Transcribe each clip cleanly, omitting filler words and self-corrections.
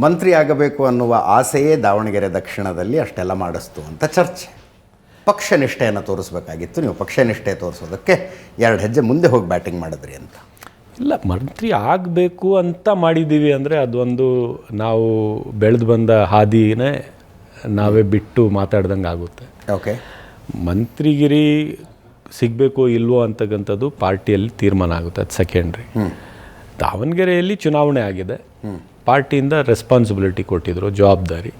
ಮಂತ್ರಿ ಆಗಬೇಕು ಅನ್ನುವ ಆಸೆಯೇ ದಾವಣಗೆರೆ ದಕ್ಷಿಣದಲ್ಲಿ ಅಷ್ಟೆಲ್ಲ ಮಾಡಿಸ್ತು ಅಂತ ಚರ್ಚೆ. ಪಕ್ಷ ನಿಷ್ಠೆಯನ್ನು ತೋರಿಸ್ಬೇಕಾಗಿತ್ತು, ನೀವು ಪಕ್ಷ ನಿಷ್ಠೆ ತೋರಿಸೋದಕ್ಕೆ 2 ಹೆಜ್ಜೆ ಮುಂದೆ ಹೋಗಿ ಬ್ಯಾಟಿಂಗ್ ಮಾಡಿದ್ರಿ ಅಂತ. ಇಲ್ಲ, ಮಂತ್ರಿ ಆಗಬೇಕು ಅಂತ ಮಾಡಿದ್ದೀವಿ ಅಂದರೆ ಅದೊಂದು ನಾವು ಬೆಳೆದು ಬಂದ ಹಾದಿನೇ ನಾವೇ ಬಿಟ್ಟು ಮಾತಾಡ್ದಂಗೆ ಆಗುತ್ತೆ. ಓಕೆ, ಮಂತ್ರಿಗಿರಿ ಸಿಗಬೇಕು ಇಲ್ವೋ ಅಂತಕ್ಕಂಥದ್ದು ಪಾರ್ಟಿಯಲ್ಲಿ ತೀರ್ಮಾನ ಆಗುತ್ತೆ, ಅದು ಸೆಕೆಂಡ್ರಿ. ದಾವಣಗೆರೆಯಲ್ಲಿ ಚುನಾವಣೆ ಆಗಿದೆ, ಪಾರ್ಟಿಯಿಂದ ರೆಸ್ಪಾನ್ಸಿಬಿಲಿಟಿ ಕೊಟ್ಟಿದ್ರು, ಜವಾಬ್ದಾರಿ.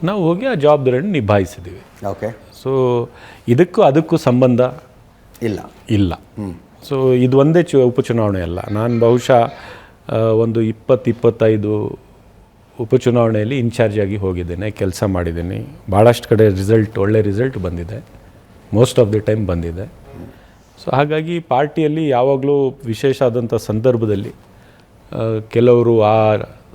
ನಾವು ಹೋಗಿ ಆ ಜವಾಬ್ದಾರಿಯನ್ನು ನಿಭಾಯಿಸಿದ್ದೀವಿ. ಓಕೆ, ಸೊ ಅದಕ್ಕೂ ಸಂಬಂಧ ಇಲ್ಲ. ಸೊ ಇದು ಒಂದೇ ಉಪಚುನಾವಣೆ ಅಲ್ಲ. ನಾನು ಬಹುಶಃ ಒಂದು 20-25 ಉಪಚುನಾವಣೆಯಲ್ಲಿ ಇನ್ಚಾರ್ಜ್ ಆಗಿ ಹೋಗಿದ್ದೇನೆ, ಕೆಲಸ ಮಾಡಿದ್ದೀನಿ. ಭಾಳಷ್ಟು ಕಡೆ ಒಳ್ಳೆ ರಿಸಲ್ಟ್ ಬಂದಿದೆ, ಮೋಸ್ಟ್ ಆಫ್ ದಿ ಟೈಮ್ ಬಂದಿದೆ. ಸೊ ಹಾಗಾಗಿ ಪಾರ್ಟಿಯಲ್ಲಿ ಯಾವಾಗಲೂ ವಿಶೇಷ ಆದಂಥ ಸಂದರ್ಭದಲ್ಲಿ ಕೆಲವರು ಆ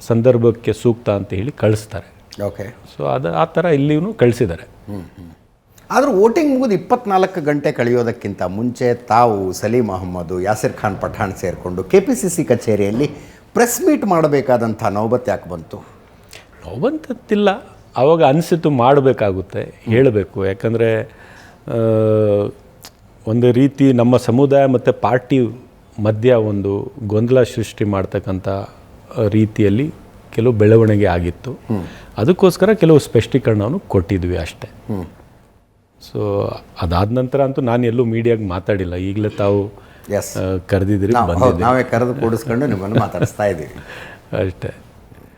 ಸಂದರ್ಭಕ್ಕೆ ಸೂಕ್ತ ಅಂತ ಹೇಳಿ ಕಳಿಸ್ತಾರೆ. ಓಕೆ, ಸೊ ಆ ಥರ ಇಲ್ಲಿಯೂ ಕಳಿಸಿದ್ದಾರೆ. ಆದರೂ ವೋಟಿಂಗ್ ಮುಗಿದು 24 ಗಂಟೆ ಕಳೆಯೋದಕ್ಕಿಂತ ಮುಂಚೆ ತಾವು ಸಲೀಂ ಅಹಮ್ಮದ್, ಯಾಸಿರ್ ಖಾನ್ ಪಠಾಣ್ ಸೇರಿಕೊಂಡು KPCC ಕಚೇರಿಯಲ್ಲಿ ಪ್ರೆಸ್ ಮೀಟ್ ಮಾಡಬೇಕಾದಂಥ ನೌಬತ್ತು ಯಾಕೆ ಬಂತು? ನೌಬಂತಿಲ್ಲ, ಆವಾಗ ಅನಿಸಿತು ಮಾಡಬೇಕಾಗುತ್ತೆ, ಹೇಳಬೇಕು. ಯಾಕಂದರೆ ಒಂದು ರೀತಿ ನಮ್ಮ ಸಮುದಾಯ ಮತ್ತು ಪಾರ್ಟಿ ಮಧ್ಯ ಒಂದು ಗೊಂದಲ ಸೃಷ್ಟಿ ಮಾಡ್ತಕ್ಕಂಥ ರೀತಿಯಲ್ಲಿ ಕೆಲವು ಬೆಳವಣಿಗೆ ಆಗಿತ್ತು. ಅದಕ್ಕೋಸ್ಕರ ಕೆಲವು ಸ್ಪಷ್ಟೀಕರಣವನ್ನು ಕೊಟ್ಟಿದ್ವಿ ಅಷ್ಟೇ. ಸೊ ಅದಾದ ನಂತರ ಅಂತೂ ನಾನು ಎಲ್ಲೂ ಮೀಡಿಯಾಗೆ ಮಾತಾಡಿಲ್ಲ. ಈಗಲೇ ತಾವು ಕರೆದಿದ್ದೀರಿ, ನಾವೇ ಕರೆದು ಕೂಡಿಸ್ಕೊಂಡು ನಿಮ್ಮನ್ನು ಮಾತಾಡಿಸ್ತಾ ಇದ್ದೀವಿ ಅಷ್ಟೇ.